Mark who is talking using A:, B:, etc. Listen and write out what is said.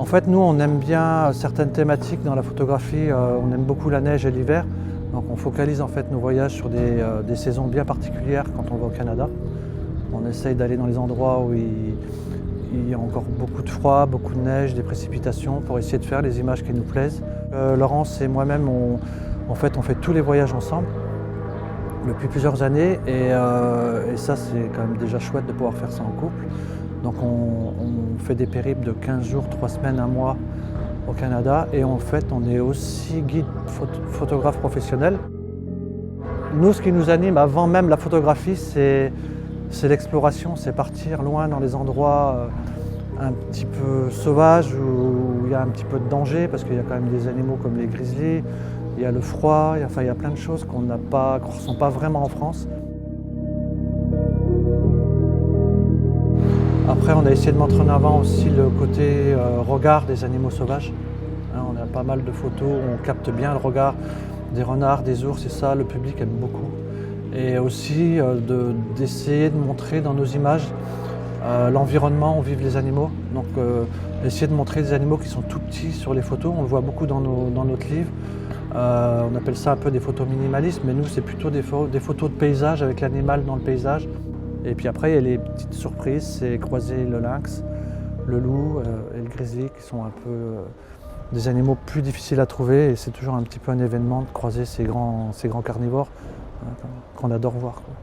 A: fait, nous, on aime bien certaines thématiques dans la photographie. On aime beaucoup la neige et l'hiver. Donc on focalise en fait nos voyages sur des saisons bien particulières quand on va au Canada. On essaye d'aller dans les endroits où il y a encore beaucoup de froid, beaucoup de neige, des précipitations pour essayer de faire les images qui nous plaisent. Laurence et moi-même, on fait tous les voyages ensemble depuis plusieurs années et ça c'est quand même déjà chouette de pouvoir faire ça en couple. Donc on fait des périples de 15 jours, 3 semaines, 1 mois au Canada et en fait on est aussi guide photographe professionnel. Nous, ce qui nous anime avant même la photographie, c'est l'exploration, c'est partir loin dans les endroits un petit peu sauvages où il y a un petit peu de danger parce qu'il y a quand même des animaux comme les grizzlies, il y a le froid, il y a plein de choses qu'on ne ressent pas vraiment en France. Après, on a essayé de mettre en avant aussi le côté regard des animaux sauvages. On a pas mal de photos où on capte bien le regard des renards, des ours, et ça, le public aime beaucoup. Et aussi d'essayer de montrer dans nos images l'environnement où vivent les animaux. Donc essayer de montrer des animaux qui sont tout petits sur les photos, on le voit beaucoup dans notre livre. On appelle ça un peu des photos minimalistes, mais nous c'est plutôt des photos de paysage avec l'animal dans le paysage. Et puis après il y a les petites surprises, c'est croiser le lynx, le loup et le grizzly qui sont un peu des animaux plus difficiles à trouver et c'est toujours un petit peu un événement de croiser ces grands carnivores qu'on adore voir, quoi.